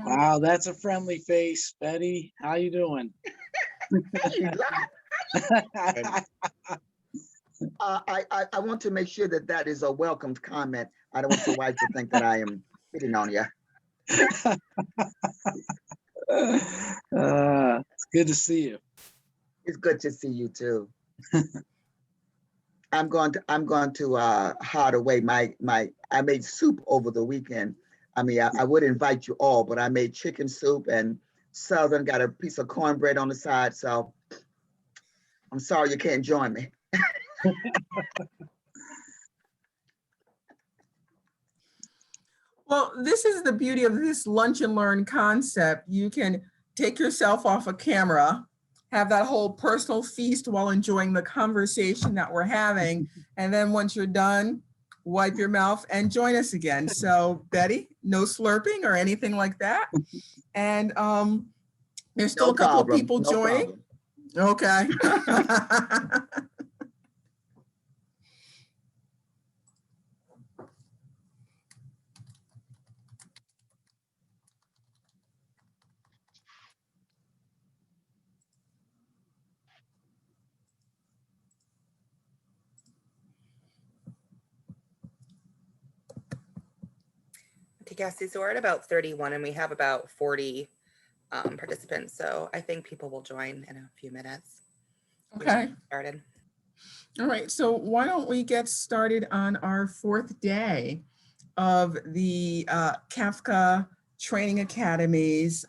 Wow, that's a friendly face, Betty. How you doing? I want to make sure that that is a welcomed comment. I don't want your wife to think that I am hitting on you. It's good to see you. It's good to see you too. I'm going to hide away I made soup over the weekend. I mean, I would invite you all, but I made chicken soup and Southern got a piece of cornbread on the side. So I'm sorry you can't join me. Well, this is the beauty of this lunch and learn concept. You can take yourself off a camera, have that whole personal feast while enjoying the conversation that we're having. And then once you're done, wipe your mouth and join us again. So Betty, no slurping or anything like that. And there's still a couple of people joining. Okay. Yes, so we're at about 31 and we have about 40 participants. So I think people will join in a few minutes. Okay. Started. All right, so why don't we get started on our fourth day of the CAFCA Training Academy's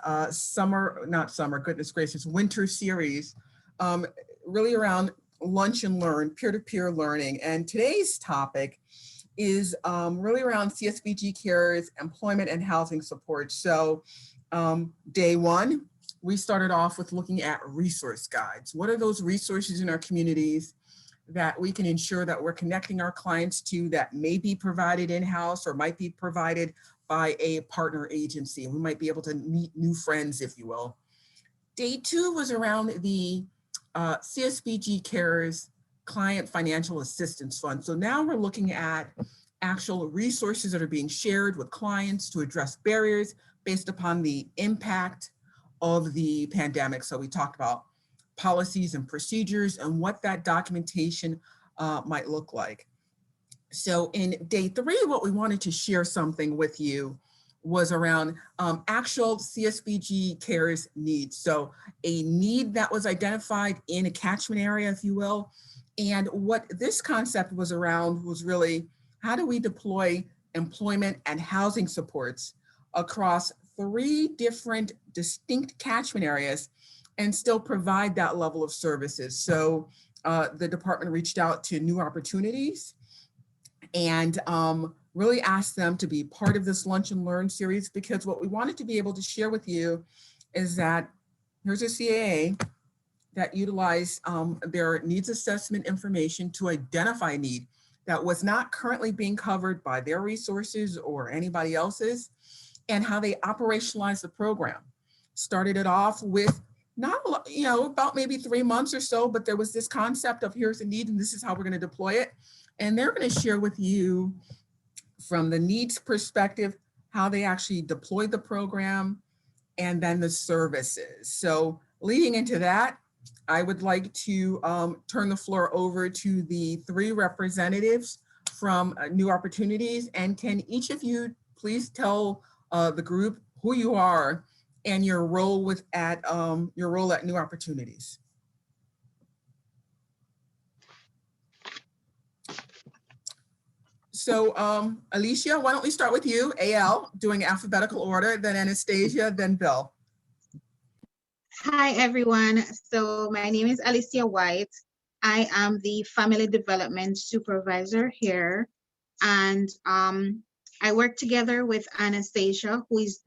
winter series, really around lunch and learn, peer-to-peer learning. And today's topic is really around CSBG Care's employment and housing support. So day one, we started off with looking at resource guides. What are those resources in our communities that we can ensure that we're connecting our clients to that may be provided in-house or might be provided by a partner agency? We might be able to meet new friends, if you will. Day two was around the CSBG Care's Client Financial Assistance Fund. So now we're looking at actual resources that are being shared with clients to address barriers based upon the impact of the pandemic. So we talked about policies and procedures and what that documentation might look like. So in day three, what we wanted to share something with you was around actual CSBG Care's needs. So a need that was identified in a catchment area, if you will. And what this concept was around was really, how do we deploy employment and housing supports across 3 different distinct catchment areas and still provide that level of services? So the department reached out to New Opportunities and really asked them to be part of this Lunch and Learn series, because what we wanted to be able to share with you is that here's a CAA that utilized their needs assessment information to identify a need that was not currently being covered by their resources or anybody else's, and how they operationalize the program. Started it off with about maybe 3 months or so, but there was this concept of here's a need and this is how we're going to deploy it. And they're going to share with you from the needs perspective, how they actually deployed the program and then the services. So leading into that, I would like to turn the floor over to the 3 representatives from New Opportunities. And can each of you please tell the group who you are and your role at New Opportunities? So Allecia, why don't we start with you, AL, doing alphabetical order, then Anastacia, then Bill. Hi, everyone. So my name is Allecia White. I am the Family Development Supervisor here. And I work together with Anastacia, who is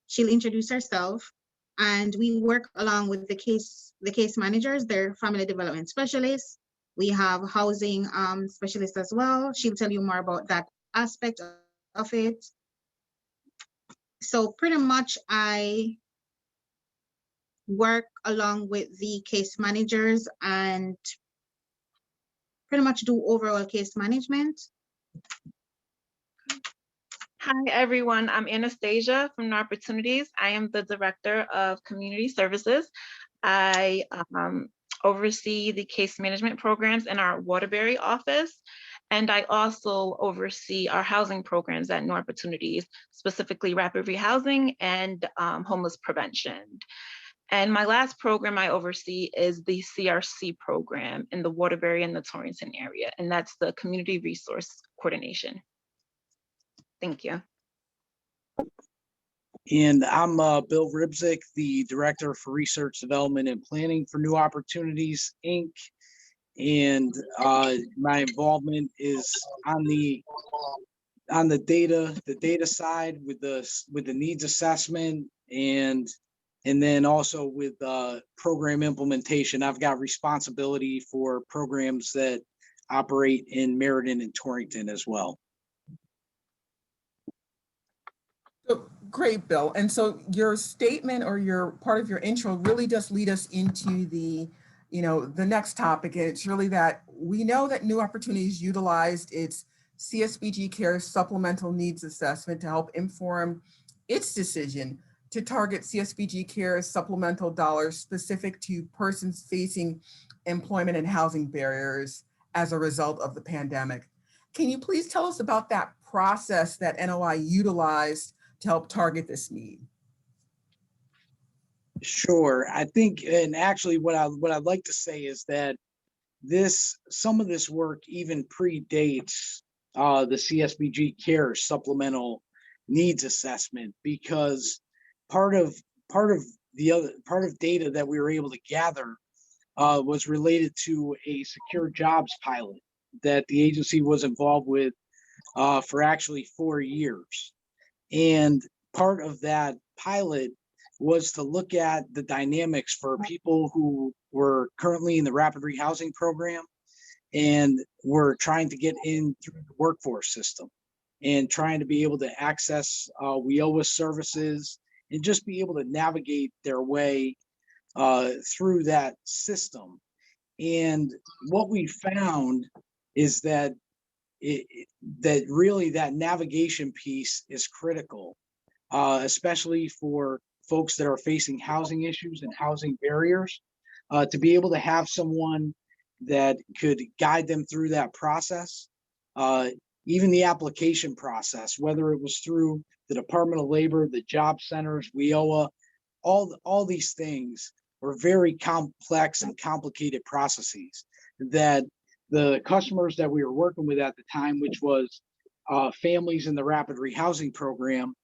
she'll introduce herself. And we work along with the case managers, they're family development specialists. We have housing specialists as well. She'll tell you more about that aspect of it. So pretty much I work along with the case managers and pretty much do overall case management. Hi, everyone. I'm Anastasia from New Opportunities. I am the Director of Community Services. I oversee the case management programs in our Waterbury office, and I also oversee our housing programs at New Opportunities, specifically rapid rehousing and homeless prevention. And my last program I oversee is the CRC program in the Waterbury and the Torrington area, and that's the Community Resource Coordination. Thank you. And I'm Bill Rybczyk, the Director for Research, Development, and Planning for New Opportunities, Inc. And my involvement is on the data side with the needs assessment and then also with program implementation. I've got responsibility for programs that operate in Meriden and Torrington as well. So, great, Bill. And so your statement or your part of your intro really does lead us into the next topic. And it's really that we know that New Opportunities utilized its CSBG Care Supplemental Needs Assessment to help inform its decision to target CSBG Care supplemental dollars specific to persons facing employment and housing barriers as a result of the pandemic. Can you please tell us about that process that NOI utilized to help target this need? Sure. I think, and actually what I'd like to say is that some of this work even predates the CSBG Care Supplemental Needs Assessment, because part of data that we were able to gather was related to a secure jobs pilot that the agency was involved with for actually 4 years. And part of that pilot was to look at the dynamics for people who were currently in the rapid rehousing program and were trying to get in through the workforce system and trying to be able to access WIOA services and just be able to navigate their way through that system. And what we found is that that navigation piece is critical, especially for folks that are facing housing issues and housing barriers, to be able to have someone that could guide them through that process, even the application process, whether it was through the Department of Labor, the job centers, WIOA, all these things were very complex and complicated processes that the customers that we were working with at the time, which was families in the rapid rehousing program,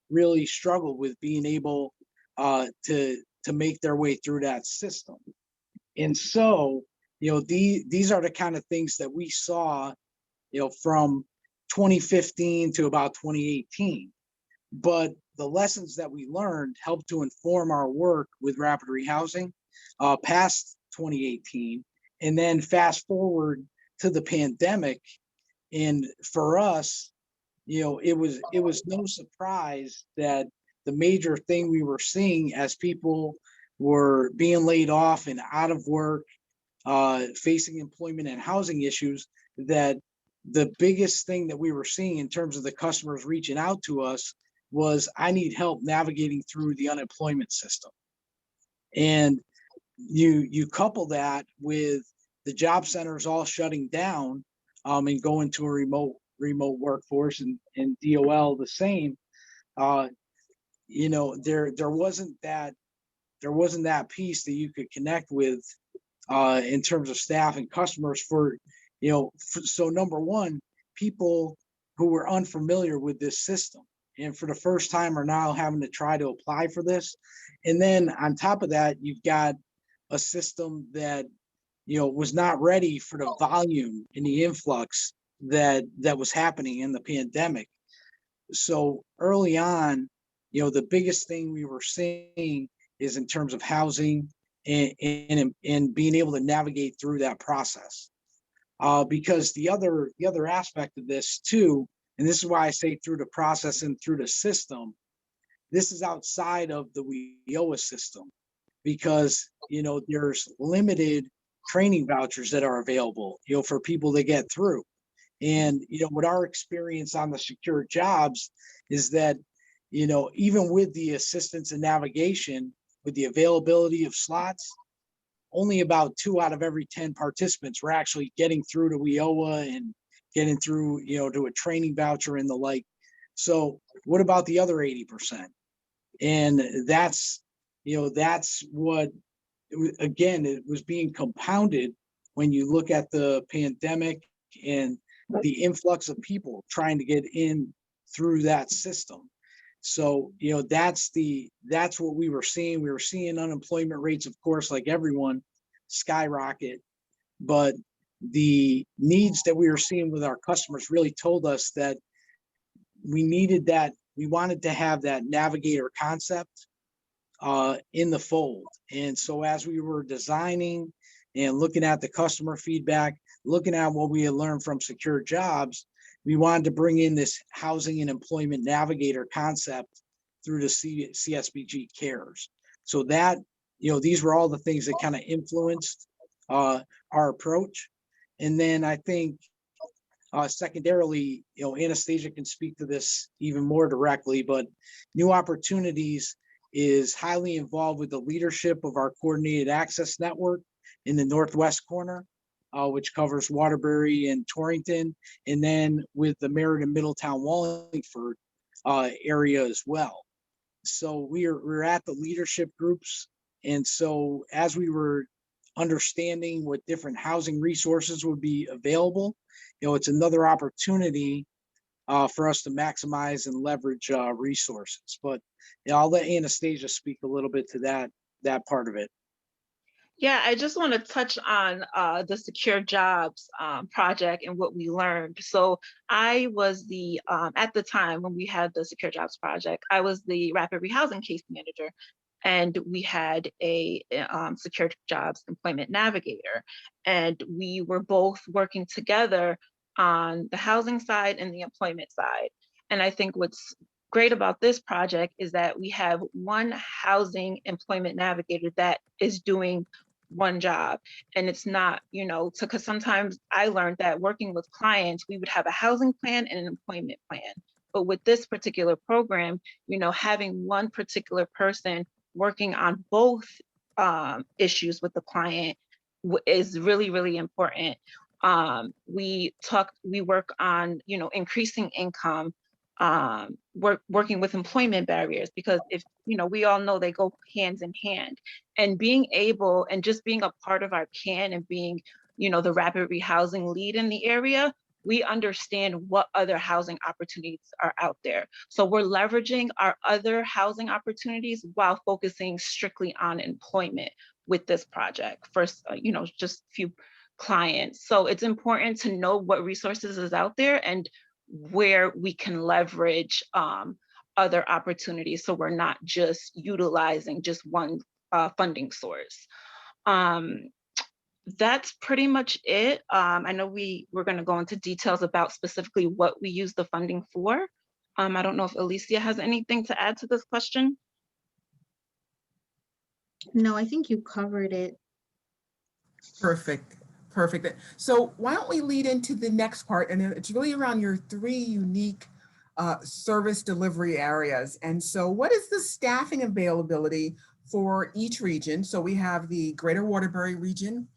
really struggled with being able to make their way through that system. And so, these are the kind of things that we saw, from 2015 to about 2018. But the lessons that we learned helped to inform our work with rapid rehousing past 2018. And then fast forward to the pandemic. And for us, it was no surprise that the major thing we were seeing as people were being laid off and out of work, facing employment and housing issues, that the biggest thing that we were seeing in terms of the customers reaching out to us was, I need help navigating through the unemployment system. And you couple that with the job centers all shutting down and going to a remote workforce, and DOL the same. There wasn't that piece that you could connect with in terms of staff and customers so number one, people who were unfamiliar with this system and for the first time are now having to try to apply for this. And then on top of that, you've got a system that was not ready for the volume and the influx that was happening in the pandemic. So early on, the biggest thing we were seeing is in terms of housing and being able to navigate through that process. Because the other aspect of this too, and this is why I say through the process and through the system, this is outside of the WIOA system, because there's limited training vouchers that are available for people to get through. And, what our experience on the secure jobs is that, even with the assistance and navigation, with the availability of slots, only about 2 out of every 10 participants were actually getting through to WIOA and getting through, to a training voucher and the like. So what about the other 80%? And that's what, again, it was being compounded when you look at the pandemic and the influx of people trying to get in through that system. So, that's what we were seeing. We were seeing unemployment rates, of course, like everyone, skyrocket. But the needs that we were seeing with our customers really told us that we needed that. We wanted to have that navigator concept in the fold. And so as we were designing and looking at the customer feedback, looking at what we had learned from secure jobs, we wanted to bring in this housing and employment navigator concept through the CSBG cares. So that, these were all the things that kind of influenced our approach. And then I think secondarily, Anastacia can speak to this even more directly, but New Opportunities is highly involved with the leadership of our coordinated access network in the Northwest corner, which covers Waterbury and Torrington, and then with the Meriden, Middletown, Wallingford area as well. So we're at the leadership groups. And so as we were understanding what different housing resources would be available, it's another opportunity for us to maximize and leverage resources. But I'll let Anastacia speak a little bit to that part of it. Yeah, I just want to touch on the Secure Jobs project and what we learned. So I was at the time when we had the Secure Jobs project, I was the rapid rehousing case manager, and we had a Secure Jobs employment navigator. And we were both working together on the housing side and the employment side. And I think what's great about this project is that we have one housing employment navigator that is doing one job. And it's not, because sometimes I learned that working with clients, we would have a housing plan and an employment plan. But with this particular program, having one particular person working on both issues with the client is really, really important. We work on, increasing income, working with employment barriers, because if, we all know they go hands in hand, and being able and just being a part of our CAN and being, the rapid rehousing lead in the area, we understand what other housing opportunities are out there. So we're leveraging our other housing opportunities while focusing strictly on employment with this project for, just a few clients. So it's important to know what resources is out there and where we can leverage other opportunities, so we're not just utilizing just one funding source. That's pretty much it. I know we're going to go into details about specifically what we use the funding for. I don't know if Allecia has anything to add to this question. No, I think you covered it. Perfect. So why don't we lead into the next part, and it's really around your 3 unique service delivery areas. And so what is the staffing availability for each region? So we have the Greater Waterbury region,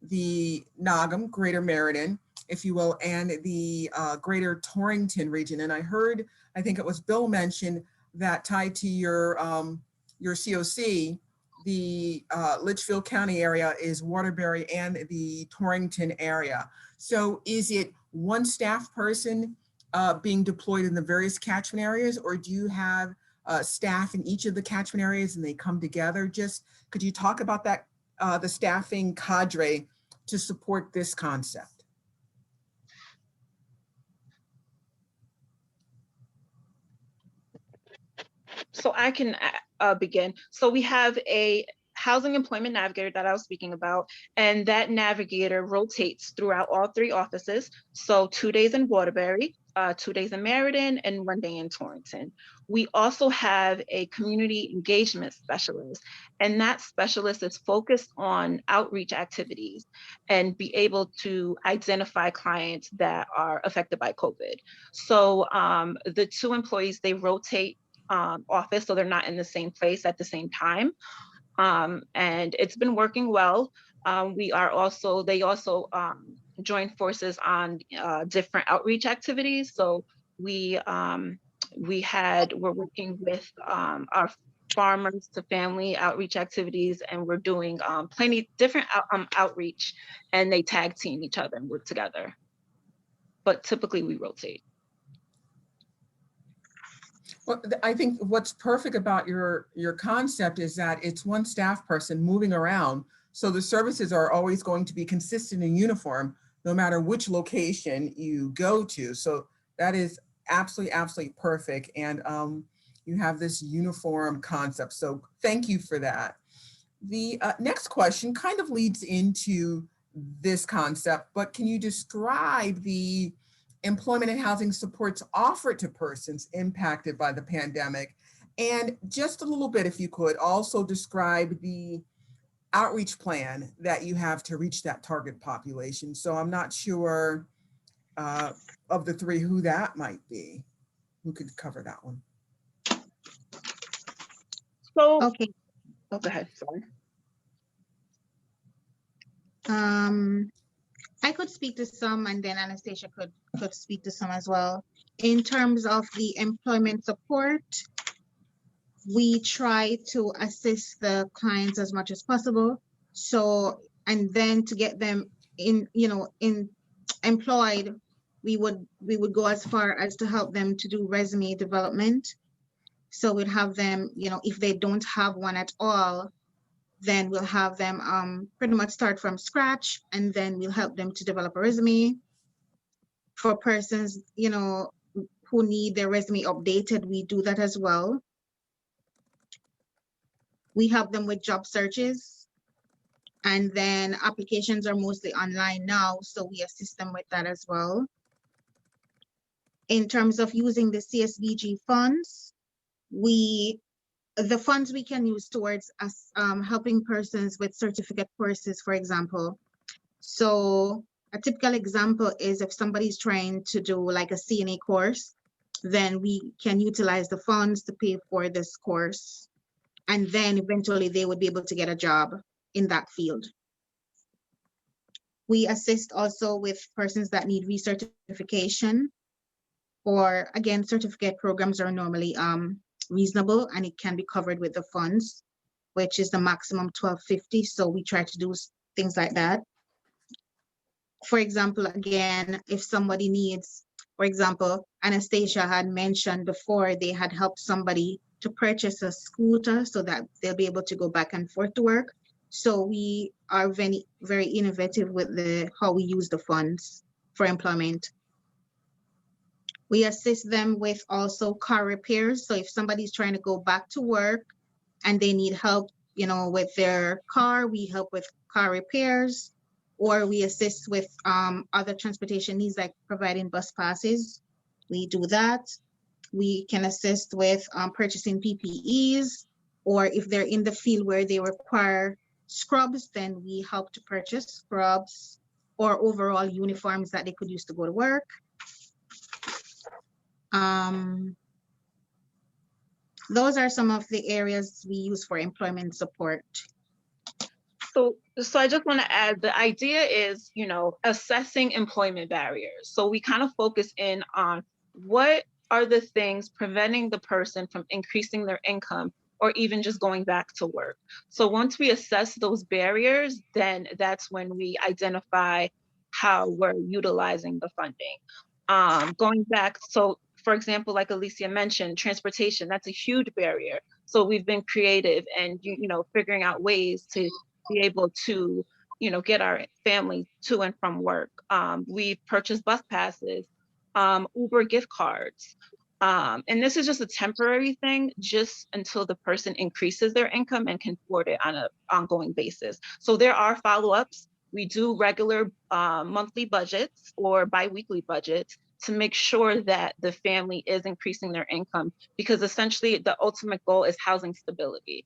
the NOGM, Greater Meriden, if you will, and the Greater Torrington region. And I think it was Bill mentioned that tied to your COC, the Litchfield County area is Waterbury and the Torrington area. So is it one staff person being deployed in the various catchment areas, or do you have staff in each of the catchment areas and they come together? Just could you talk about that, the staffing cadre to support this concept? So I can begin. So we have a housing employment navigator that I was speaking about, and that navigator rotates throughout all 3 offices. So 2 days in Waterbury, 2 days in Meriden and 1 day in Torrington. We also have a community engagement specialist, and that specialist is focused on outreach activities and be able to identify clients that are affected by COVID. So the 2 employees, they rotate office, so they're not in the same place at the same time. And it's been working well. They also join forces on different outreach activities. So we're working with our farmers to family outreach activities, and we're doing plenty different outreach, and they tag team each other and work together. But typically we rotate. Well, I think what's perfect about your concept is that it's one staff person moving around. So the services are always going to be consistent and uniform, no matter which location you go to. So that is absolutely perfect. And you have this uniform concept. So thank you for that. The next question kind of leads into this concept, but can you describe the employment and housing supports offered to persons impacted by the pandemic? And just a little bit, if you could, also describe the outreach plan that you have to reach that target population. So I'm not sure of the 3 who that might be. Who could cover that one? So, Okay. oh, go ahead, sorry. I could speak to some, and then Anastacia could speak to some as well. In terms of the employment support, we try to assist the clients as much as possible. So, and then to get them in employed, we would go as far as to help them to do resume development. So we'd have them, if they don't have one at all, then we'll have them pretty much start from scratch, and then we'll help them to develop a resume. For persons, who need their resume updated, we do that as well. We help them with job searches, and then applications are mostly online now, so we assist them with that as well. In terms of using the CSBG funds, the funds we can use towards us helping persons with certificate courses, for example. So a typical example is if somebody's trying to do like a CNA course, then we can utilize the funds to pay for this course. And then eventually they would be able to get a job in that field. We assist also with persons that need recertification, or again, certificate programs are normally reasonable, and it can be covered with the funds, which is the maximum $1,250. So we try to do things like that. For example, again, if somebody needs, for example, Anastacia had mentioned before, they had helped somebody to purchase a scooter so that they'll be able to go back and forth to work. So we are very, very innovative with how we use the funds for employment. We assist them with also car repairs. So if somebody's trying to go back to work and they need help, with their car, we help with car repairs, or we assist with other transportation needs like providing bus passes. We do that. We can assist with purchasing PPEs, or if they're in the field where they require scrubs, then we help to purchase scrubs or overall uniforms that they could use to go to work. Those are some of the areas we use for employment support. So I just want to add, the idea is, assessing employment barriers. So we kind of focus in on what are the things preventing the person from increasing their income or even just going back to work. So once we assess those barriers, then that's when we identify how we're utilizing the funding. Going back, so for example, like Allecia mentioned, transportation, that's a huge barrier. So we've been creative and, figuring out ways to be able to, get our family to and from work. We've purchased bus passes, Uber gift cards. And this is just a temporary thing, just until the person increases their income and can afford it on an ongoing basis. So there are follow-ups. We do regular monthly budgets or bi-weekly budgets to make sure that the family is increasing their income, because essentially the ultimate goal is housing stability.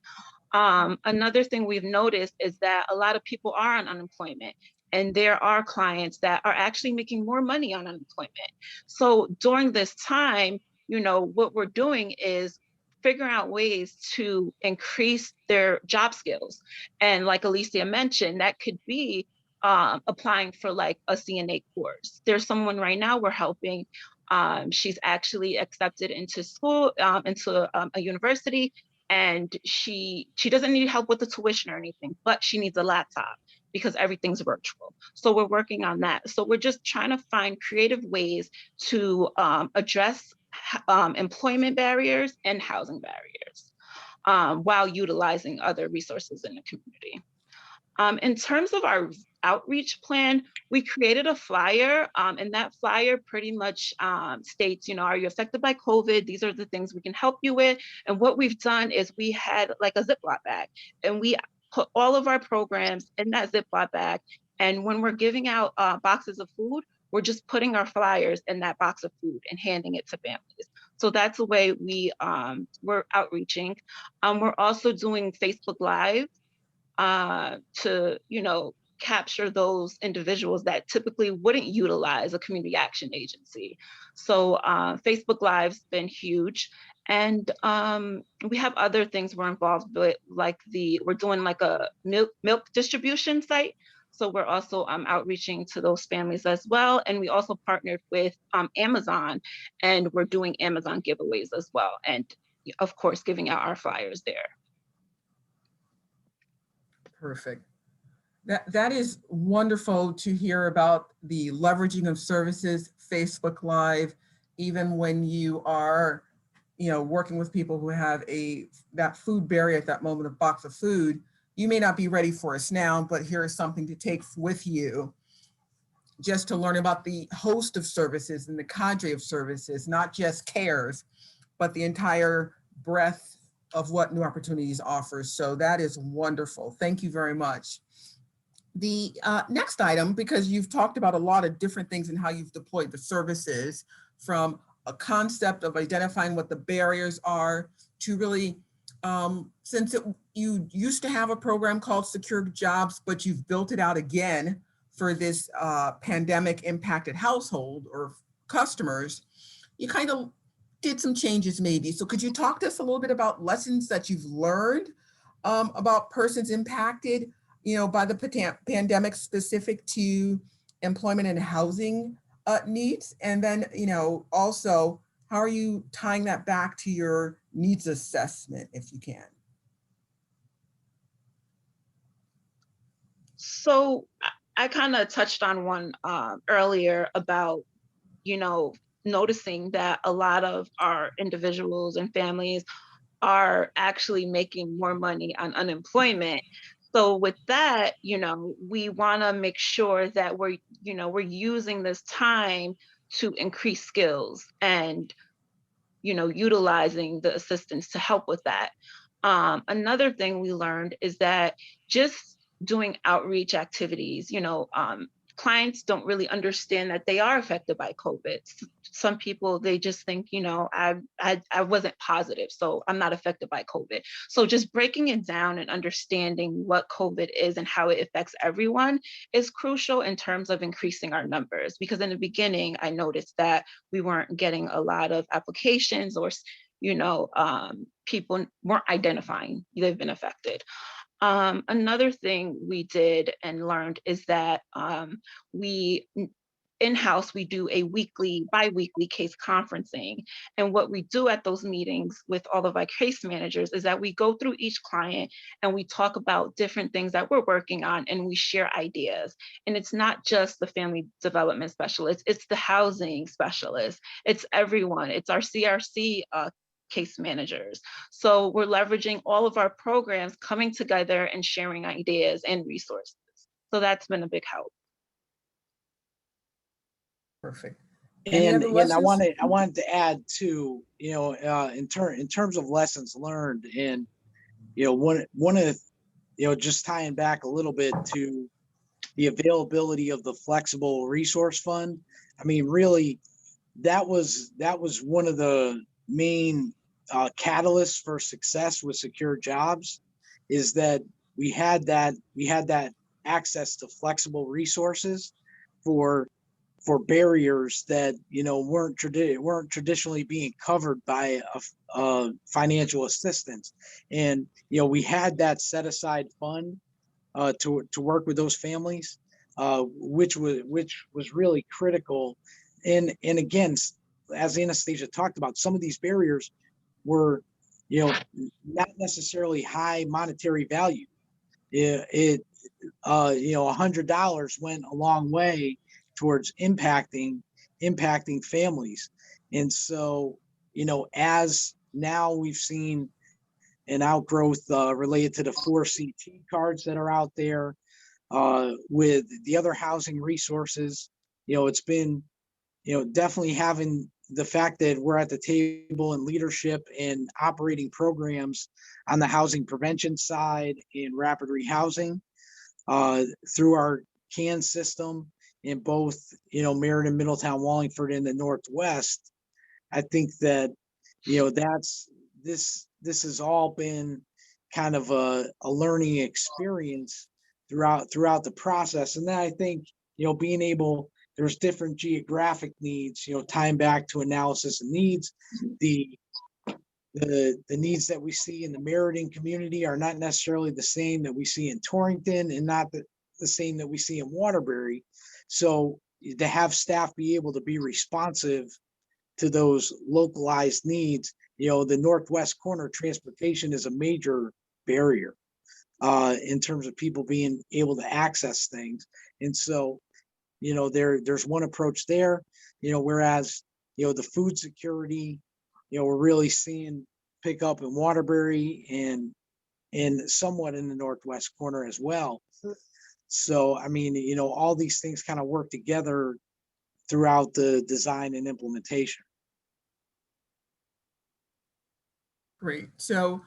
Another thing we've noticed is that a lot of people are on unemployment, and there are clients that are actually making more money on unemployment. So during this time, what we're doing is figuring out ways to increase their job skills. And like Allecia mentioned, that could be applying for like a CNA course. There's someone right now we're helping. She's actually accepted into school, into a university, and she doesn't need help with the tuition or anything, but she needs a laptop because everything's virtual. So we're working on that. So we're just trying to find creative ways to address employment barriers and housing barriers while utilizing other resources in the community. In terms of our outreach plan, we created a flyer, and that flyer pretty much states, are you affected by COVID? These are the things we can help you with. And what we've done is we had like a Ziploc bag, and we put all of our programs in that Ziploc bag. And when we're giving out boxes of food, we're just putting our flyers in that box of food and handing it to families. So that's the way we're outreaching. We're also doing Facebook Live to, capture those individuals that typically wouldn't utilize a community action agency. So Facebook Live's been huge. And we have other things we're involved with, like we're doing like a milk distribution site. So we're also outreaching to those families as well. And we also partnered with Amazon, and we're doing Amazon giveaways as well. And of course, giving out our flyers there. Perfect. That is wonderful to hear about the leveraging of services, Facebook Live, even when you are, working with people who have that food barrier at that moment, a box of food. You may not be ready for us now, but here is something to take with you just to learn about the host of services and the cadre of services, not just CARES, but the entire breadth of what New Opportunities offers. So that is wonderful. Thank you very much. The next item, because you've talked about a lot of different things and how you've deployed the services, from a concept of identifying what the barriers are to really, since you used to have a program called Secure Jobs, but you've built it out again for this pandemic impacted household or customers, you kind of did some changes maybe. So could you talk to us a little bit about lessons that you've learned about persons impacted by the pandemic specific to employment and housing needs? And then, also, how are you tying that back to your needs assessment, if you can? So I kind of touched on one earlier about, noticing that a lot of our individuals and families are actually making more money on unemployment. So with that, we want to make sure that we're using this time to increase skills and, utilizing the assistance to help with that. Another thing we learned is that just doing outreach activities, clients don't really understand that they are affected by COVID. Some people, they just think, I wasn't positive, so I'm not affected by COVID. So just breaking it down and understanding what COVID is and how it affects everyone is crucial in terms of increasing our numbers. Because in the beginning, I noticed that we weren't getting a lot of applications, or, people weren't identifying they've been affected. Another thing we did and learned is that in-house, we do a bi-weekly case conferencing. And what we do at those meetings with all of our case managers is that we go through each client and we talk about different things that we're working on, and we share ideas. And it's not just the family development specialist, it's the housing specialist, it's everyone, it's our CRC case managers. So we're leveraging all of our programs, coming together and sharing ideas and resources. So that's been a big help. Perfect. And I wanted to add too, in terms of lessons learned, and one of just tying back a little bit to the availability of the flexible resource fund. I mean, really, that was one of the main catalysts for success with secure jobs, is that we had that access to flexible resources for barriers that weren't traditionally being covered by a financial assistance. And we had that set aside fund to work with those families, which was really critical. And again, as Anastacia talked about, some of these barriers were not necessarily high monetary value. $100 went a long way towards impacting families. And so as now we've seen an outgrowth related to the 4CT cards that are out there, with the other housing resources, it's been definitely having the fact that we're at the table in leadership and operating programs on the housing prevention side and rapid rehousing through our CAN system in both, Meriden, Middletown, Wallingford, and the Northwest. I think that, this has all been kind of a learning experience throughout the process. And then I think, being able, there's different geographic needs, tying back to analysis of needs. The needs that we see in the Meriden community are not necessarily the same that we see in Torrington, and not the same that we see in Waterbury. So to have staff be able to be responsive to those localized needs, the Northwest corner transportation is a major barrier in terms of people being able to access things. And so, there's one approach there, whereas, the food security, we're really seeing pick up in Waterbury and somewhat in the Northwest corner as well. So, I mean, all these things kind of work together throughout the design and implementation. Great. So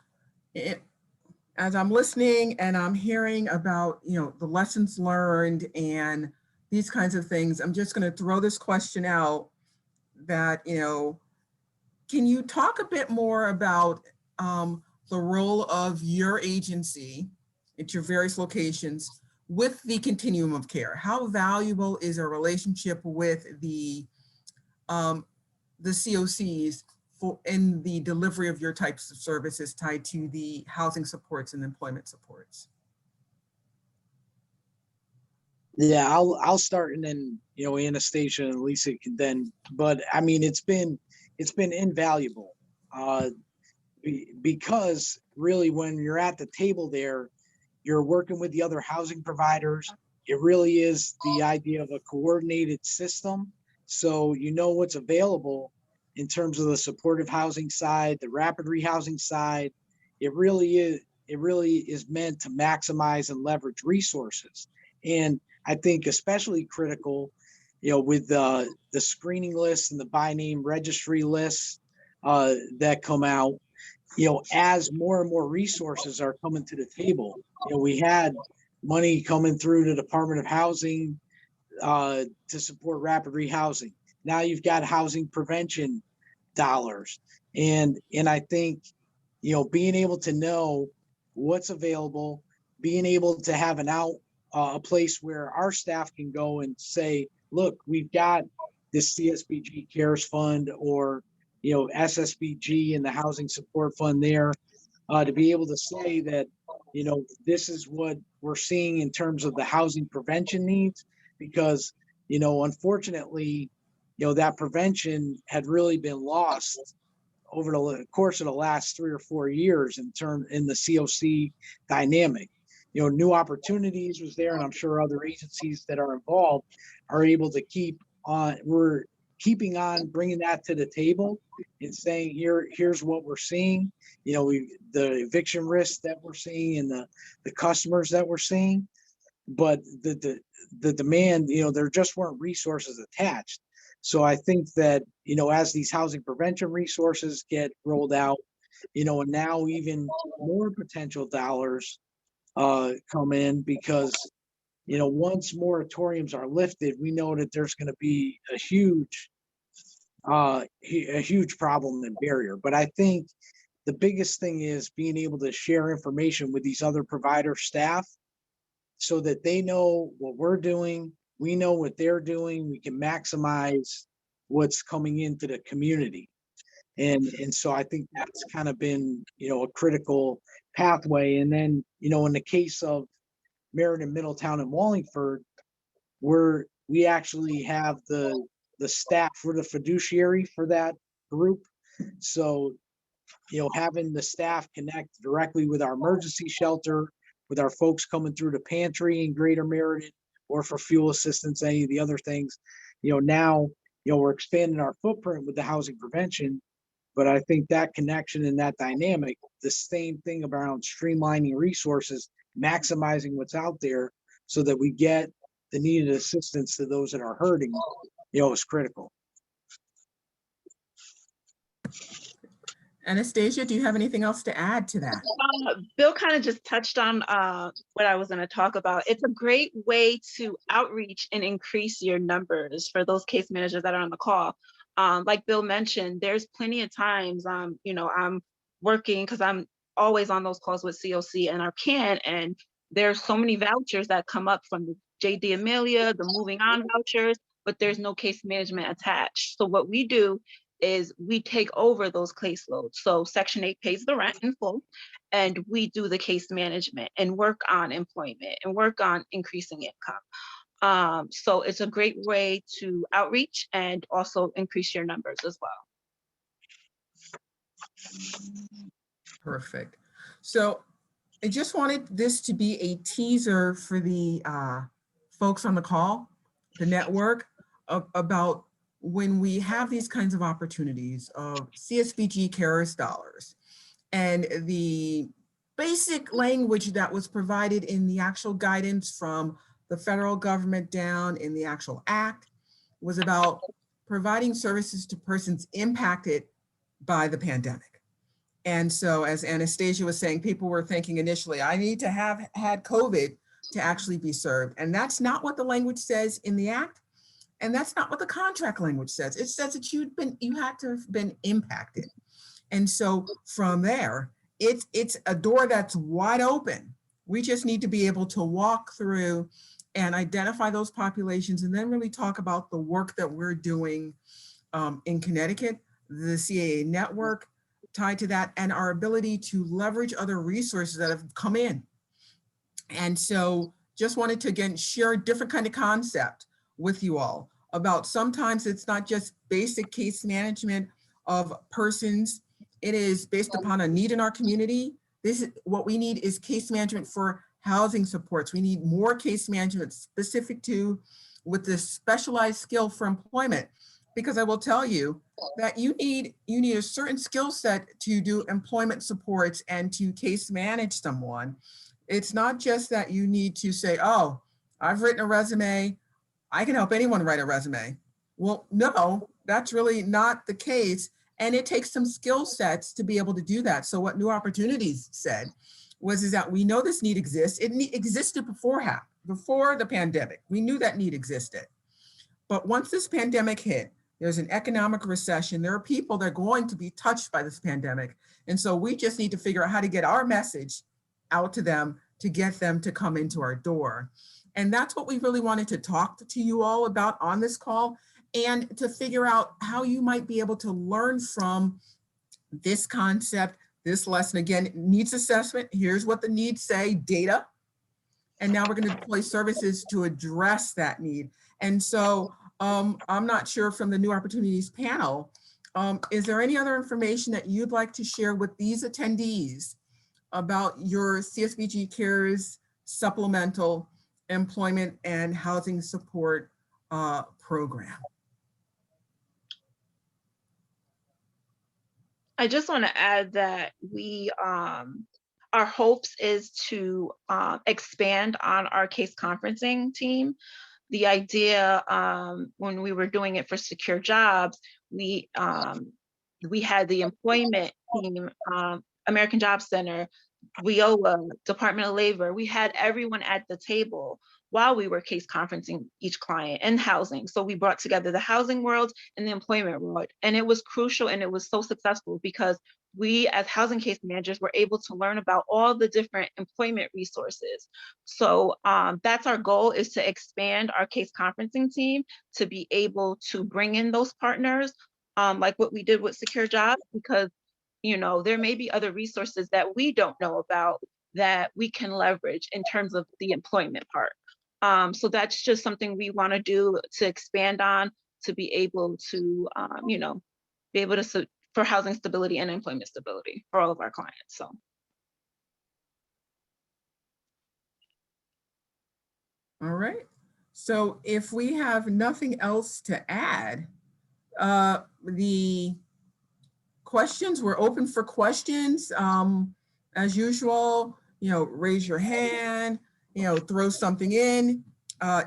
as I'm listening and I'm hearing about, the lessons learned and these kinds of things, I'm just going to throw this question out that, can you talk a bit more about the role of your agency at your various locations with the continuum of care? How valuable is a relationship with the COCs in the delivery of your types of services tied to the housing supports and employment supports? Yeah, I'll start, and then Anastacia and Lisa can then. But I mean, it's been invaluable because really, when you're at the table there, you're working with the other housing providers. It really is the idea of a coordinated system, so what's available in terms of the supportive housing side, the rapid rehousing side. It really is meant to maximize and leverage resources. And I think especially critical, with the screening lists and the by name registry lists that come out, as more and more resources are coming to the table. We had money coming through the Department of Housing to support rapid rehousing. Now you've got housing prevention dollars. And I think, being able to know what's available, being able to have a place where our staff can go and say, look, we've got this CSBG Cares Fund or, SSBG and the Housing Support Fund there, to be able to say that, this is what we're seeing in terms of the housing prevention needs, because, unfortunately, that prevention had really been lost over the course of the last 3 or 4 years in the COC dynamic. New opportunities was there, and I'm sure other agencies that are involved are able to we're keeping on bringing that to the table and saying, here's what we're seeing, the eviction risk that we're seeing and the customers that we're seeing. But the demand, there just weren't resources attached. So I think that, as these housing prevention resources get rolled out, and now even more potential dollars come in, because, once moratoriums are lifted, we know that there's going to be a huge a huge problem and barrier. But I think the biggest thing is being able to share information with these other provider staff so that they know what we're doing, we know what they're doing, we can maximize what's coming into the community. And so I think that's kind of been, a critical pathway. And then, in the case of Meriden, Middletown, and Wallingford, we actually have the staff, we're the fiduciary for that group. So, having the staff connect directly with our emergency shelter, with our folks coming through the pantry in Greater Meriden, or for fuel assistance, any of the other things, now, we're expanding our footprint with the housing prevention. But I think that connection and that dynamic, the same thing around streamlining resources, maximizing what's out there so that we get the needed assistance to those that are hurting, is critical. Anastacia, do you have anything else to add to that? Bill kind of just touched on what I was going to talk about. It's a great way to outreach and increase your numbers for those case managers that are on the call. Like Bill mentioned, there's plenty of times, I'm working because I'm always on those calls with COC and our CAN, and there's so many vouchers that come up from the JD Amelia, the moving on vouchers, but there's no case management attached. So what we do is we take over those caseloads. So Section 8 pays the rent in full, and we do the case management and work on employment and work on increasing income. So it's a great way to outreach and also increase your numbers as well. Perfect. So I just wanted this to be a teaser for the folks on the call, the network, about when we have these kinds of opportunities of CSVG CARES dollars and the basic language that was provided in the actual guidance from the federal government down in the actual act was about providing services to persons impacted by the pandemic. And so as Anastacia was saying, people were thinking initially, I need to have had COVID to actually be served. And that's not what the language says in the act. And that's not what the contract language says. It says that you had to have been impacted. And so from there, it's a door that's wide open. We just need to be able to walk through and identify those populations and then really talk about the work that we're doing in Connecticut, the CAA network tied to that, and our ability to leverage other resources that have come in. And so just wanted to, again, share a different kind of concept with you all about sometimes it's not just basic case management of persons. It is based upon a need in our community. This is what we need is case management for housing supports. We need more case management specific to with this specialized skill for employment, because I will tell you that you need a certain skill set to do employment supports and to case manage someone. It's not just that you need to say, oh, I've written a resume, I can help anyone write a resume. Well, no, that's really not the case. And it takes some skill sets to be able to do that. So what New Opportunities said is that we know this need exists. It existed before the pandemic. We knew that need existed. But once this pandemic hit, there's an economic recession. There are people that are going to be touched by this pandemic. And so we just need to figure out how to get our message out to them to get them to come into our door. And that's what we really wanted to talk to you all about on this call, and to figure out how you might be able to learn from this concept, this lesson. Again, needs assessment. Here's what the needs say, data. And now we're going to deploy services to address that need. And so I'm not sure from the New Opportunities panel, is there any other information that you'd like to share with these attendees about your CSVG CARES supplemental employment and housing support program? I just want to add that we, our hopes is to expand on our case conferencing team. The idea when we were doing it for secure jobs, we had the employment team, American Job Center, WIOA, Department of Labor. We had everyone at the table while we were case conferencing each client and housing. So we brought together the housing world and the employment world. And it was crucial and it was so successful because we as housing case managers were able to learn about all the different employment resources. So that's our goal, is to expand our case conferencing team to be able to bring in those partners, like what we did with Secure Jobs, because there may be other resources that we don't know about that we can leverage in terms of the employment part. So that's just something we want to do to expand on, to be able to, be able to, for housing stability and employment stability for all of our clients. So. All right. So if we have nothing else to add, the questions, we're open for questions. As usual, raise your hand, throw something in.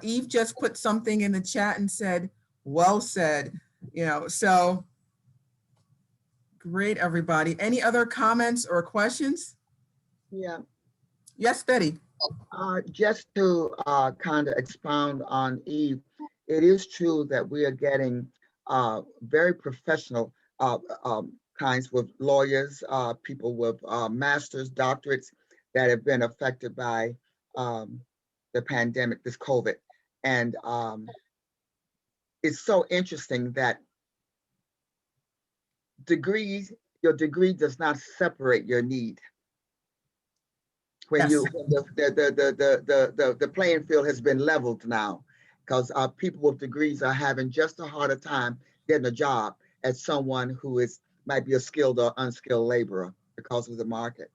Eve just put something in the chat and said, well said, so great, everybody. Any other comments or questions? Yeah. Yes, Betty. Just to kind of expound on Eve, it is true that we are getting very professional kinds with lawyers, people with masters, doctorates that have been affected by the pandemic, this COVID. And it's so interesting that your degree does not separate your need. When Yes. the playing field has been leveled now, because people with degrees are having just a harder time getting a job as someone who might be a skilled or unskilled laborer because of the market.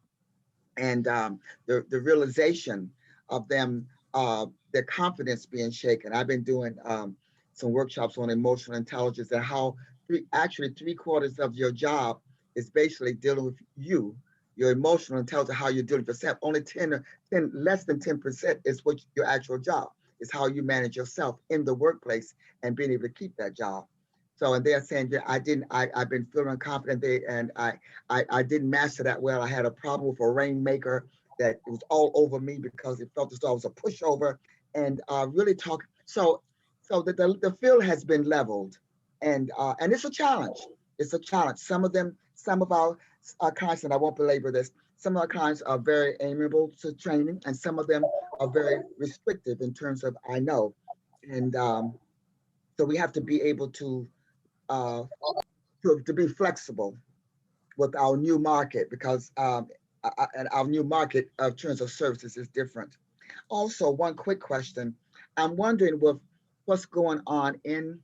And the realization of them, their confidence being shaken. I've been doing some workshops on emotional intelligence and how actually 3/4 of your job is basically dealing with your emotional intelligence, how you're dealing with yourself. Only less than 10% is what your actual job is, how you manage yourself in the workplace and being able to keep that job. So, and they're saying that I've been feeling confident and I didn't master that well. I had a problem with a rainmaker that it was all over me because it felt as though I was a pushover, and really talk. So the field has been leveled, and it's a challenge. It's a challenge. Some of our clients, and I won't belabor this, some of our clients are very amenable to training, and some of them are very restrictive in terms of I know. And so we have to be able to be flexible with our new market, because and our new market of terms of services is different. Also, one quick question. I'm wondering with what's going on in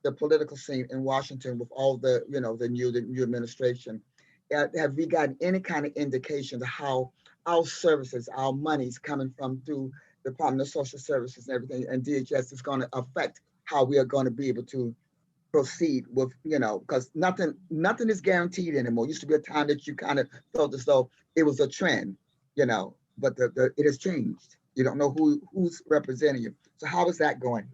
the political scene in Washington with all the new administration, have we gotten any kind of indication of how our services, our money's coming from through the Department of Social Services and everything, and DHS is going to affect how we are going to be able to proceed with, because nothing is guaranteed anymore. It used to be a time that you kind of felt as though it was a trend, but it has changed. You don't know who's representing you. So how is that going?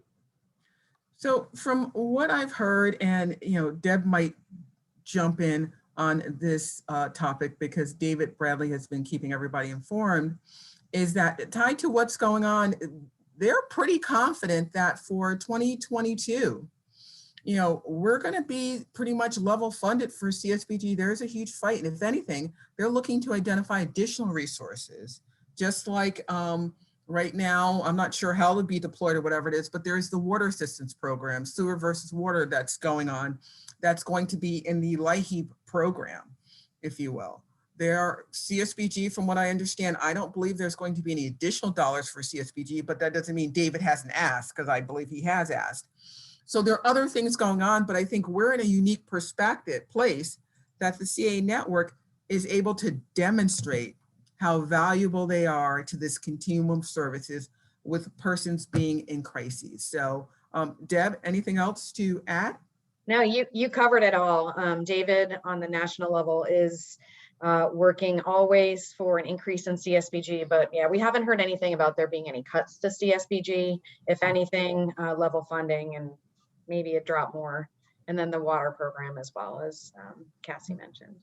So from what I've heard, and Deb might jump in on this topic because David Bradley has been keeping everybody informed, is that tied to what's going on, they're pretty confident that for 2022, we're going to be pretty much level funded for CSBG. There's a huge fight. And if anything, they're looking to identify additional resources, just like right now, I'm not sure how it'll be deployed or whatever it is, but there's the water assistance program, sewer versus water, that's going on. That's going to be in the LIHEAP program, if you will. There, CSBG, from what I understand, I don't believe there's going to be any additional dollars for CSBG, but that doesn't mean David hasn't asked, because I believe he has asked. So there are other things going on, but I think we're in a unique place that the CA network is able to demonstrate how valuable they are to this continuum of services with persons being in crises. So Deb, anything else to add? No, you covered it all. David on the national level is working always for an increase in CSBG, but yeah, we haven't heard anything about there being any cuts to CSBG. If anything, level funding and maybe a drop more. And then the water program as well, as Cassie mentioned.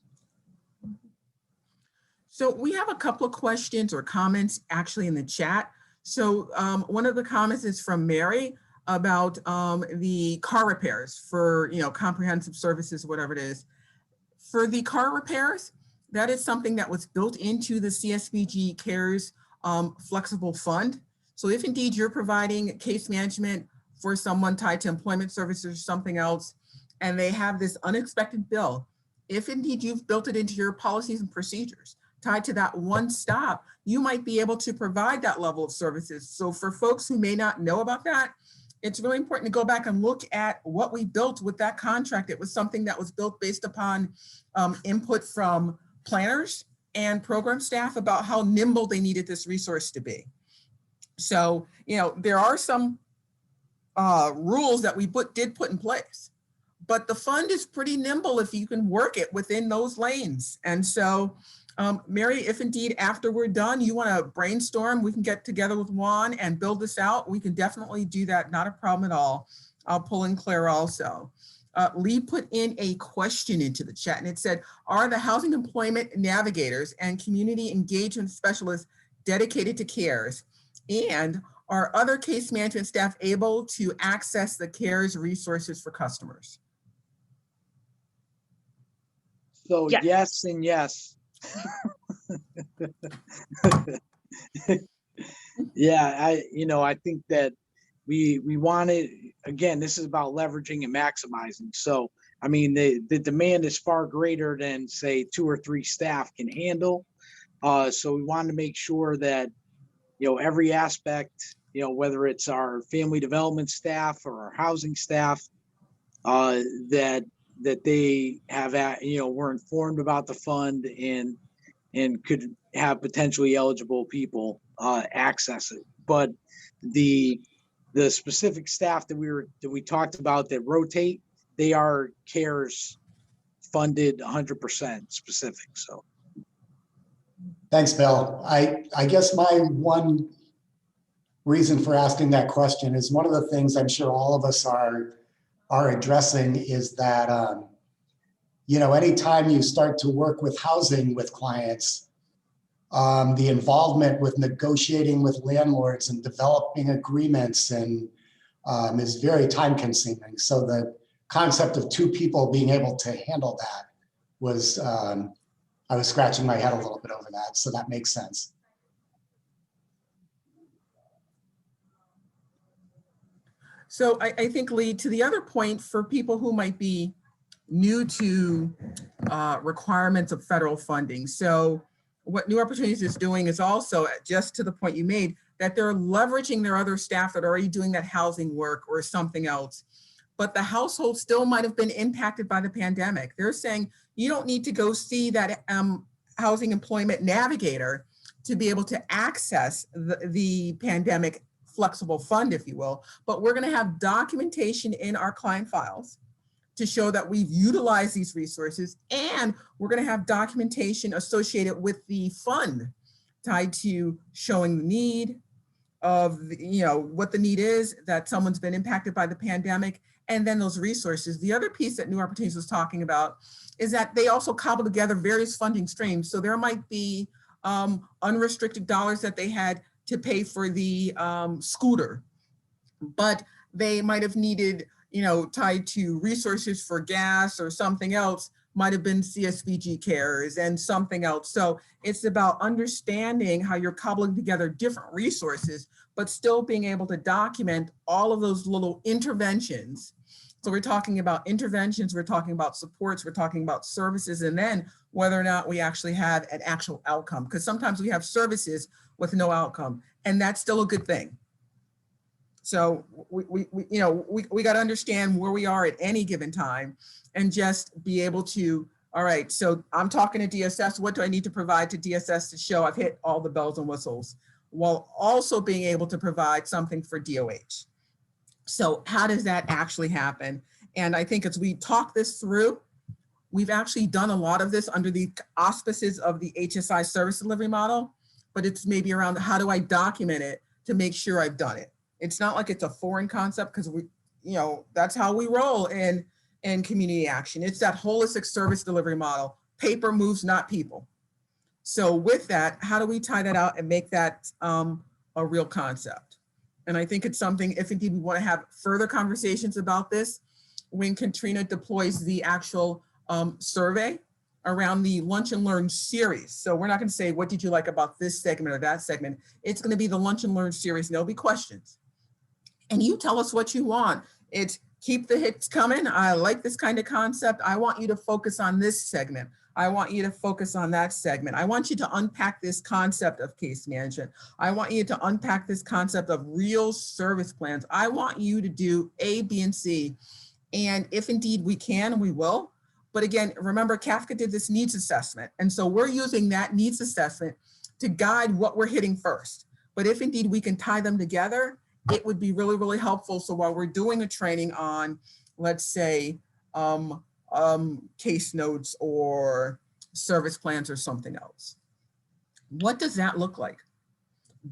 So we have a couple of questions or comments actually in the chat. So one of the comments is from Mary about the car repairs for, comprehensive services, whatever it is. For the car repairs, that is something that was built into the CSBG CARES flexible fund. So if indeed you're providing case management for someone tied to employment services or something else, and they have this unexpected bill, if indeed you've built it into your policies and procedures tied to that one stop, you might be able to provide that level of services. So for folks who may not know about that, it's really important to go back and look at what we built with that contract. It was something that was built based upon input from planners and program staff about how nimble they needed this resource to be. So, there are some rules that we did put in place, but the fund is pretty nimble if you can work it within those lanes. And so, Mary, if indeed after we're done, you want to brainstorm, we can get together with Juan and build this out. We can definitely do that. Not a problem at all. I'll pull in Claire also. Lee put in a question into the chat and it said, are the housing employment navigators and community engagement specialists dedicated to CARES? And are other case management staff able to access the CARES resources for customers? So Yes. yes and yes. Yeah, I think that we wanted, again, this is about leveraging and maximizing. So, I mean, the demand is far greater than say 2 or 3 staff can handle. So we wanted to make sure that, every aspect, whether it's our family development staff or our housing staff, that they have, were informed about the fund and could have potentially eligible people access it. But the specific staff that we talked about that rotate, they are CARES funded 100% specific. So. Thanks, Bill. I guess my one reason for asking that question is one of the things I'm sure all of us are addressing is that, anytime you start to work with housing with clients, the involvement with negotiating with landlords and developing agreements and is very time consuming. So the concept of 2 people being able to handle that was, I was scratching my head a little bit over that. So that makes sense. So I think, Lee, to the other point, for people who might be new to requirements of federal funding. So what New Opportunities is doing is also, just to the point you made, that they're leveraging their other staff that are already doing that housing work or something else. But the household still might have been impacted by the pandemic. They're saying you don't need to go see that housing employment navigator to be able to access the pandemic flexible fund, if you will, but we're going to have documentation in our client files to show that we've utilized these resources, and we're going to have documentation associated with the fund tied to showing the need of, what the need is, that someone's been impacted by the pandemic, and then those resources. The other piece that New Opportunities was talking about is that they also cobble together various funding streams. So there might be unrestricted dollars that they had to pay for the scooter, but they might have needed, tied to resources for gas or something else, might have been CSBG CARES and something else. So it's about understanding how you're cobbling together different resources, but still being able to document all of those little interventions. So we're talking about interventions, we're talking about supports, we're talking about services, and then whether or not we actually have an actual outcome. Because sometimes we have services with no outcome, and that's still a good thing. So we got to understand where we are at any given time and just be able to, all right, so I'm talking to DSS, what do I need to provide to DSS to show I've hit all the bells and whistles, while also being able to provide something for DOH. So how does that actually happen? And I think as we talk this through, we've actually done a lot of this under the auspices of the HSI service delivery model, but it's maybe around how do I document it to make sure I've done it. It's not like it's a foreign concept, because we, that's how we roll in community action. It's that holistic service delivery model. Paper moves, not people. So with that, how do we tie that out and make that a real concept? And I think it's something, if indeed we want to have further conversations about this, when Katrina deploys the actual survey around the Lunch and Learn series. So we're not going to say, what did you like about this segment or that segment? It's going to be the Lunch and Learn series, and there'll be questions. And you tell us what you want. It's keep the hits coming. I like this kind of concept. I want you to focus on this segment. I want you to focus on that segment. I want you to unpack this concept of case management. I want you to unpack this concept of real service plans. I want you to do A, B, and C. And if indeed we can, we will. But again, remember, CAFCA did this needs assessment. And so we're using that needs assessment to guide what we're hitting first. But if indeed we can tie them together, it would be really, really helpful. So while we're doing a training on, let's say, case notes or service plans or something else, what does that look like?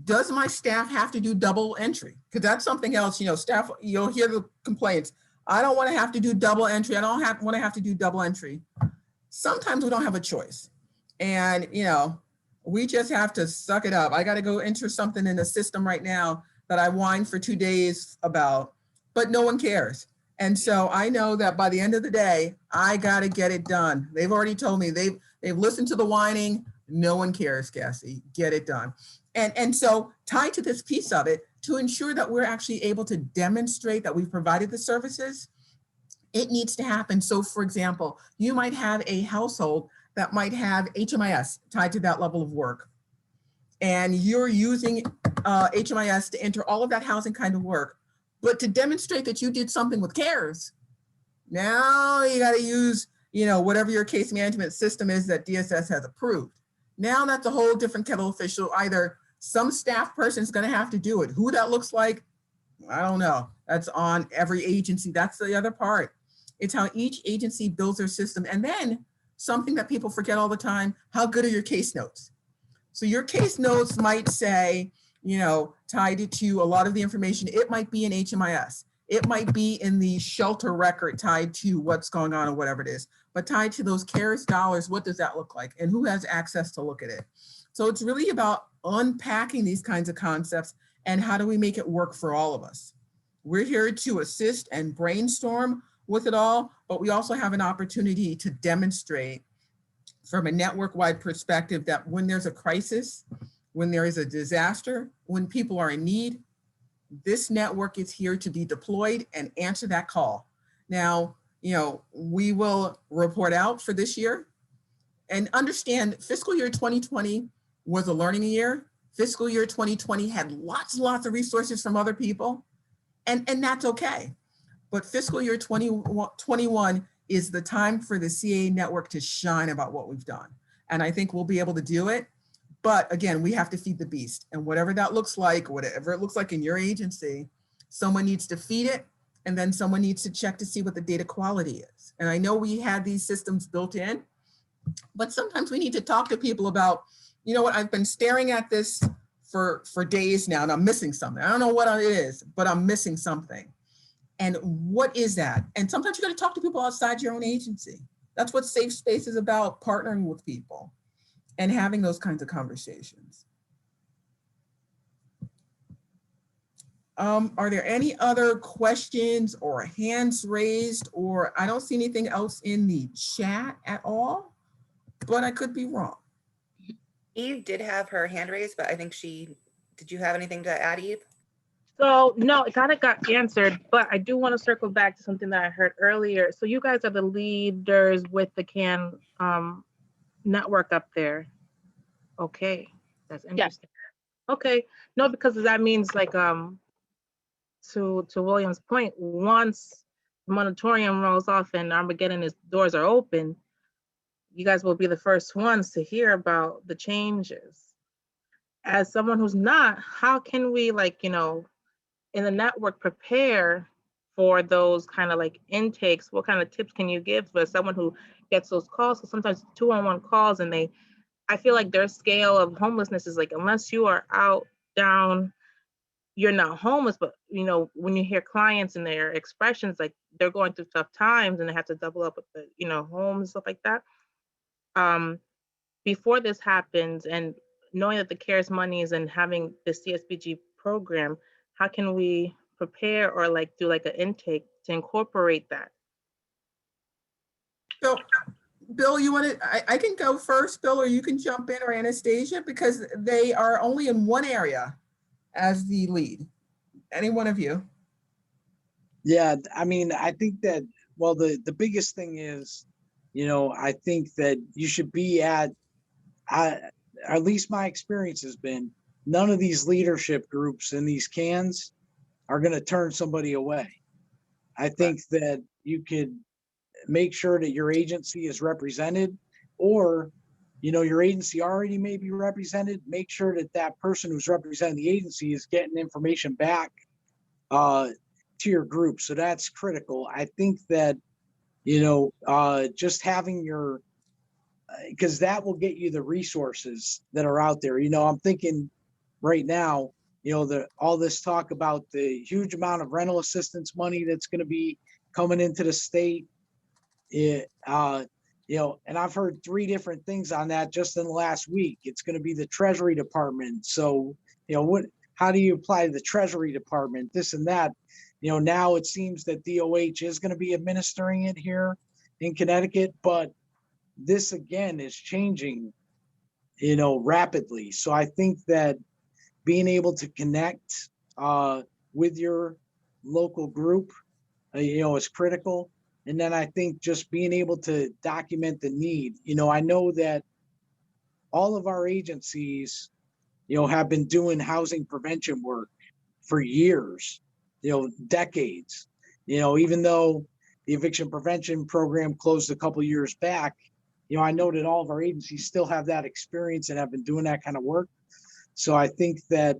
Does my staff have to do double entry? Because that's something else, staff, you'll hear the complaints. I don't want to have to do double entry. I don't want to have to do double entry. Sometimes we don't have a choice. And, we just have to suck it up. I got to go enter something in the system right now that I whined for 2 days about, but no one cares. And so I know that by the end of the day, I got to get it done. They've already told me they've listened to the whining. No one cares, Cassie, get it done. And so tied to this piece of it, to ensure that we're actually able to demonstrate that we've provided the services, it needs to happen. So for example, you might have a household that might have HMIS tied to that level of work. And you're using HMIS to enter all of that housing kind of work. But to demonstrate that you did something with CARES, now you got to use, whatever your case management system is that DSS has approved. Now that's a whole different kettle of fish. So either some staff person is going to have to do it. Who that looks like, I don't know. That's on every agency. That's the other part. It's how each agency builds their system. And then something that people forget all the time, how good are your case notes? So your case notes might say, tied to a lot of the information. It might be in HMIS. It might be in the shelter record tied to what's going on or whatever it is, but tied to those CARES dollars, what does that look like? And who has access to look at it? So it's really about unpacking these kinds of concepts and how do we make it work for all of us? We're here to assist and brainstorm with it all, but we also have an opportunity to demonstrate from a network-wide perspective that when there's a crisis, when there is a disaster, when people are in need, this network is here to be deployed and answer that call. Now, we will report out for this year and understand fiscal year 2020 was a learning year. Fiscal year 2020 had lots of resources from other people, and that's okay. But fiscal year 2021 is the time for the CAA network to shine about what we've done. And I think we'll be able to do it. But again, we have to feed the beast. And whatever that looks like, whatever it looks like in your agency, someone needs to feed it. And then someone needs to check to see what the data quality is. And I know we had these systems built in, but sometimes we need to talk to people about, I've been staring at this for days now and I'm missing something. I don't know what it is, but I'm missing something. And what is that? And sometimes you got to talk to people outside your own agency. That's what Safe Space is about, partnering with people and having those kinds of conversations. Are there any other questions or hands raised? Or I don't see anything else in the chat at all, but I could be wrong. Eve did have her hand raised, but I think did you have anything to add, Eve? So no, it kind of got answered, but I do want to circle back to something that I heard earlier. So you guys are the leaders with the CAN network up there. Okay, that's interesting. Yeah. Okay, no, because that means like to William's point, once the moratorium rolls off and Armageddon's doors are open, you guys will be the first ones to hear about the changes. As someone who's not, how can we in the network prepare for those kind of intakes? What kind of tips can you give for someone who gets those calls? So sometimes 2-on-1 calls, and I feel like their scale of homelessness is unless you are out down, you're not homeless, but when you hear clients and their expressions, they're going through tough times and they have to double up with the homes and stuff like that. before this happens, and knowing that the CARES money is and having the CSBG program, how can we prepare or like do like an intake to incorporate that? So, Bill, you want to, I can go first, Bill, or you can jump in, or Anastasia, because they are only in one area as the lead. Any one of you? Yeah, I mean, I think that, well, the biggest thing is, I think that you should be at least my experience has been, none of these leadership groups in these cans are going to turn somebody away. I think that you could make sure that your agency is represented, or, your agency already may be represented. Make sure that that person who's representing the agency is getting information back to your group. So that's critical. I think that, just having your, because that will get you the resources that are out there. I'm thinking right now, all this talk about the huge amount of rental assistance money that's going to be coming into the state. And I've heard 3 different things on that just in the last week. It's going to be the Treasury Department. So, how do you apply to the Treasury Department, this and that? Now it seems that DOH is going to be administering it here in Connecticut, but this again is changing, rapidly. So I think that being able to connect with your local group, is critical. And then I think just being able to document the need. I know that all of our agencies, have been doing housing prevention work for years, decades. Even though the eviction prevention program closed a couple of years back, I know that all of our agencies still have that experience and have been doing that kind of work. So I think that,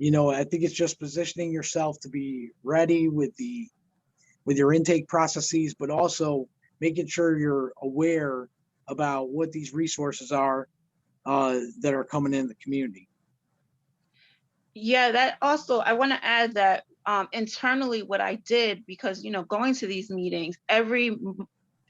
I think it's just positioning yourself to be ready with your intake processes, but also making sure you're aware about what these resources are that are coming in the community. Yeah, that also, I want to add that internally what I did, because, going to these meetings, every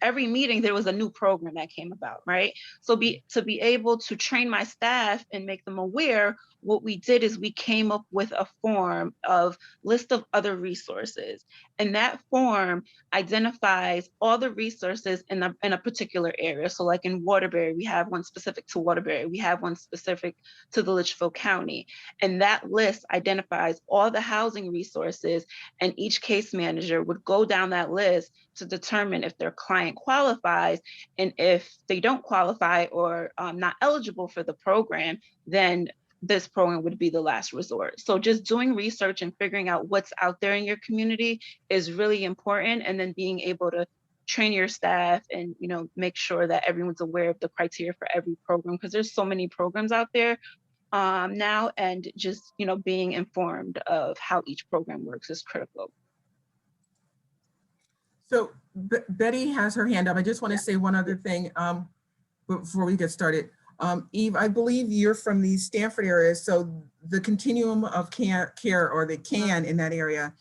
meeting there was a new program that came about, right? So to be able to train my staff and make them aware, what we did is we came up with a form of list of other resources, and that form identifies all the resources in a particular area. So like in Waterbury, we have one specific to Waterbury, we have one specific to the Litchfield County, and that list identifies all the housing resources, and each case manager would go down that list to determine if their client qualifies, and if they don't qualify or not eligible for the program, then this program would be the last resort. So just doing research and figuring out what's out there in your community is really important, and then being able to train your staff and make sure that everyone's aware of the criteria for every program, because there's so many programs out there now, and just being informed of how each program works is critical. So Betty has her hand up. I just want to say one other thing before we get started. Eve, I believe you're from the Stanford area, so the continuum of care, or the CAN in that area,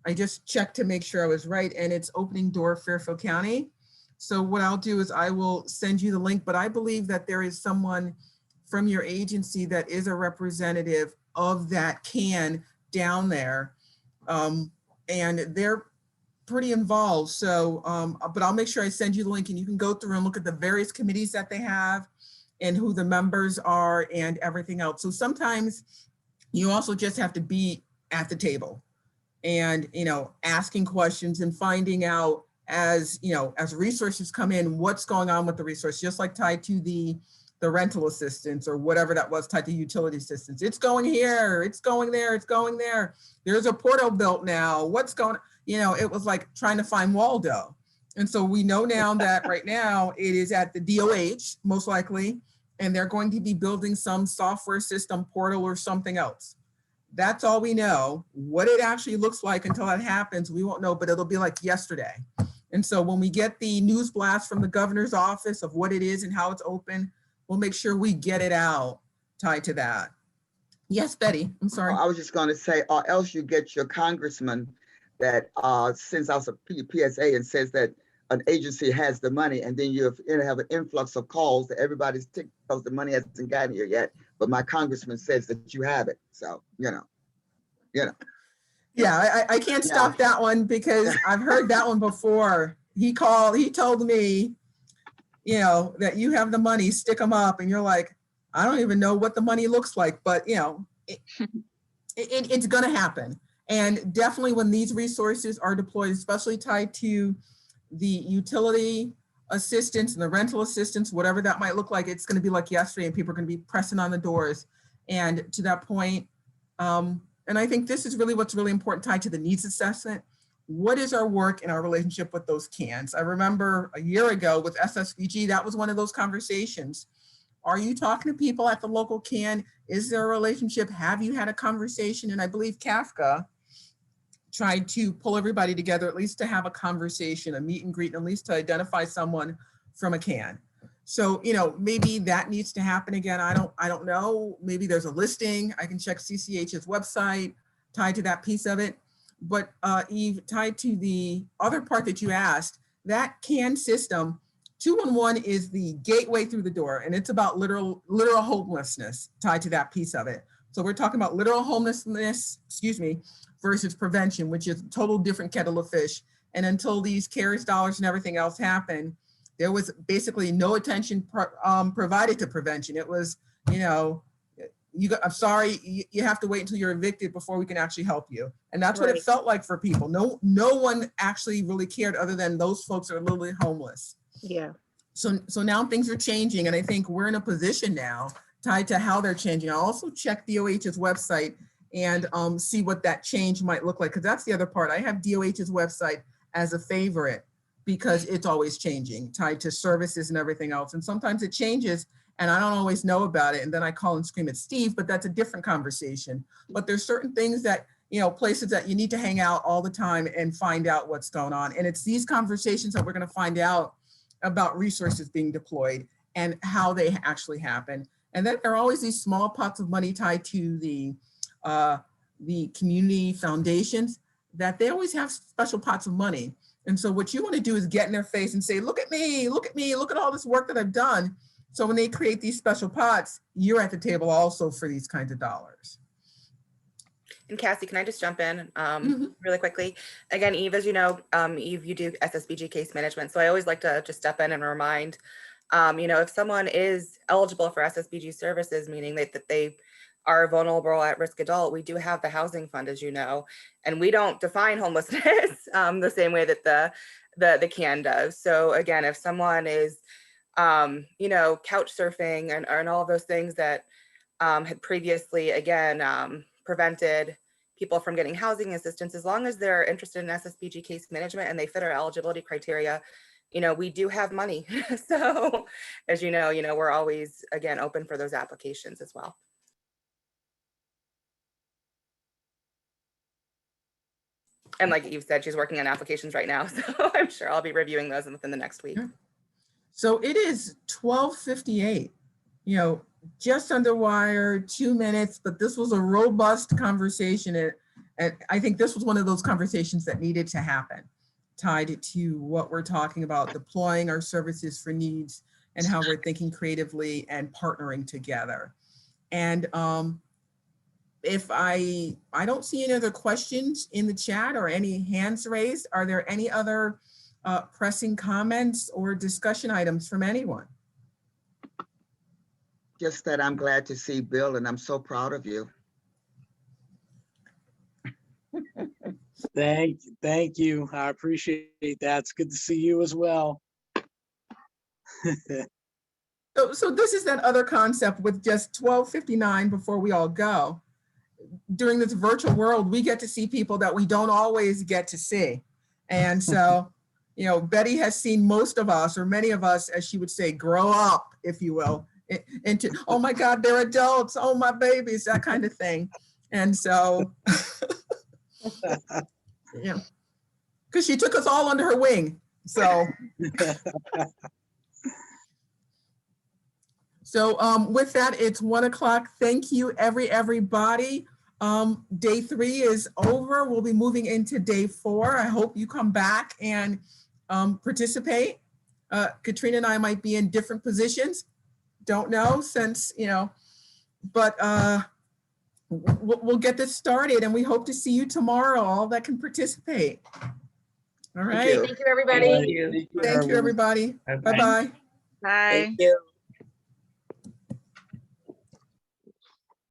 I just checked to make sure I was right, and it's Opening Door, Fairfield County. So what I'll do is I will send you the link, but I believe that there is someone from your agency that is a representative of that CAN down there, and they're pretty involved. So, but I'll make sure I send you the link, and you can go through and look at the various committees that they have and who the members are and everything else. So sometimes you also just have to be at the table and, asking questions and finding out as resources come in, what's going on with the resource, just like tied to the rental assistance or whatever that was tied to utility assistance. It's going here, it's going there, it's going there. There's a portal built now. What's going on? It was like trying to find Waldo. And so we know now that right now it is at the DOH, most likely, and they're going to be building some software system portal or something else. That's all we know. What it actually looks like until that happens, we won't know, but it'll be like yesterday. And so when we get the news blast from the governor's office of what it is and how it's open, we'll make sure we get it out tied to that. Yes, Betty, I'm sorry. I was just going to say, or else you get your congressman that sends out a PSA and says that an agency has the money, and then you have an influx of calls that everybody's ticked because the money hasn't gotten here yet, but my congressman says that you have it. So, you know. Yeah, I can't stop that one because I've heard that one before. He told me, that you have the money, stick them up. And you're like, I don't even know what the money looks like, but it's going to happen. And definitely when these resources are deployed, especially tied to the utility assistance and the rental assistance, whatever that might look like, it's going to be like yesterday and people are going to be pressing on the doors. And to that point, and I think this is really what's really important tied to the needs assessment. What is our work and our relationship with those cans? I remember a year ago with SSBG, that was one of those conversations. Are you talking to people at the local can? Is there a relationship? Have you had a conversation? And I believe CAFCA tried to pull everybody together, at least to have a conversation, a meet and greet, and at least to identify someone from a can. So, maybe that needs to happen again. I don't know. Maybe there's a listing. I can check CCH's website tied to that piece of it. But Eve, tied to the other part that you asked, that can system, 211 is the gateway through the door, and it's about literal homelessness tied to that piece of it. So we're talking about literal homelessness, versus prevention, which is a total different kettle of fish. And until these CARES dollars and everything else happened, there was basically no attention provided to prevention. It was, I'm sorry, you have to wait until you're evicted before we can actually help you. And that's what it felt like for people. No one actually really cared other than those folks that are literally homeless. Yeah. So now things are changing, and I think we're in a position now tied to how they're changing. I'll also check DOH's website and see what that change might look like, because that's the other part. I have DOH's website as a favorite because it's always changing, tied to services and everything else. And sometimes it changes and I don't always know about it. And then I call and scream at Steve, but that's a different conversation. But there's certain things that, places that you need to hang out all the time and find out what's going on. And it's these conversations that we're going to find out about resources being deployed and how they actually happen. And then there are always these small pots of money tied to the community foundations that they always have special pots of money. And so what you want to do is get in their face and say, look at me, look at all this work that I've done. So when they create these special pots, you're at the table also for these kinds of dollars. And Cassie, can I just jump in really quickly? Again, Eve, as you know, Eve, you do SSBG case management. So I always like to just step in and remind, if someone is eligible for SSBG services, meaning that they are a vulnerable at-risk adult, we do have the housing fund, as you know, and we don't define homelessness the same way that the CAN does. So again, if someone is, couch surfing and all of those things that had previously, again, prevented people from getting housing assistance, as long as they're interested in SSBG case management and they fit our eligibility criteria, we do have money. So as you know, we're always, again, open for those applications as well. And like Eve said, she's working on applications right now. So I'm sure I'll be reviewing those within the next week. So it is 12:58, just under wire, 2 minutes, but this was a robust conversation. And I think this was one of those conversations that needed to happen, tied to what we're talking about, deploying our services for needs and how we're thinking creatively and partnering together. And if I don't see any other questions in the chat or any hands raised, are there any other pressing comments or discussion items from anyone? Just that I'm glad to see Bill and I'm so proud of you. Thank you. I appreciate that. It's good to see you as well. So this is that other concept with just 12:59 before we all go. During this virtual world, we get to see people that we don't always get to see. And so, Betty has seen most of us, or many of us, as she would say, grow up, if you will, into, oh my God, they're adults, oh my babies, that kind of thing. And so, because she took us all under her wing. So, with that, it's 1 o'clock. Thank you, everybody. Day 3 is over. We'll be moving into day 4. I hope you come back and participate. Katrina and I might be in different positions. Don't know since, but we'll get this started and we hope to see you tomorrow, all that can participate. All right. you. Thank you, everybody. Thank you, everybody. Bye-bye. Bye. Thank you.